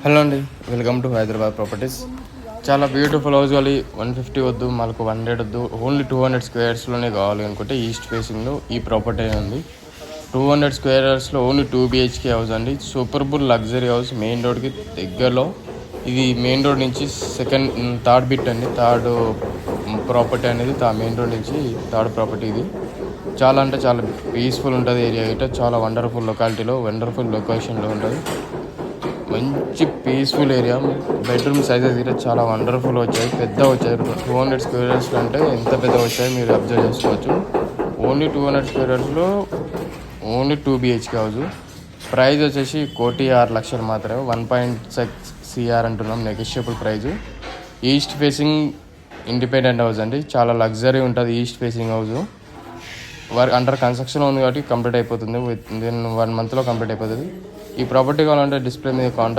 Hello అండి, welcome to Hyderabad properties. చాలా beautiful house కావాలి. 150 వద్దు, మనకు 100 వద్దు, ఓన్లీ 200 స్క్వేర్స్లోనే కావాలి అనుకుంటే ఈస్ట్ ఫేసింగ్లో ఈ ప్రాపర్టీ ఉంది. 200 స్క్వేర్స్లో ఓన్లీ 2 BHK హౌస్ అండి. సూపర్బుల్ లగ్జరీ హౌస్, మెయిన్ రోడ్కి దగ్గరలో. ఇది మెయిన్ రోడ్ నుంచి థర్డ్ బిట్ అండి. థర్డ్ ప్రాపర్టీ అనేది మెయిన్ రోడ్ నుంచి థర్డ్ ప్రాపర్టీ. ఇది చాలా అంటే చాలా పీస్ఫుల్ ఉంటుంది. ఏరియా అయితే చాలా వండర్ఫుల్ లొకాలిటీలో, వండర్ఫుల్ లొకేషన్లో ఉంటుంది. మంచి పీస్ఫుల్ ఏరియా. బెడ్రూమ్ సైజెస్ అయితే చాలా వండర్ఫుల్ వచ్చాయి, పెద్ద వచ్చాయి. 200 స్క్వేర్స్ అంటే ఎంత పెద్ద వచ్చాయో మీరు అబ్జర్వ్ చేసుకోవచ్చు. ఓన్లీ 200 స్క్వేర్స్లో ఓన్లీ 2 BHK హౌస్. ప్రైస్ వచ్చేసి 1,06,00,000 మాత్రమే. 1.6 CR అంటున్నాం, negotiable price. East facing independent house అండి. చాలా లగ్జరీ ఉంటుంది east facing house. Under construction ఉంది కాబట్టి కంప్లీట్ అయిపోతుంది. విత్ 1 monthలో కంప్లీట్ అయిపోతుంది. ఈ ప్రాపర్టీ కావాలంటే డిస్ప్లే మీద కాంటాక్ట్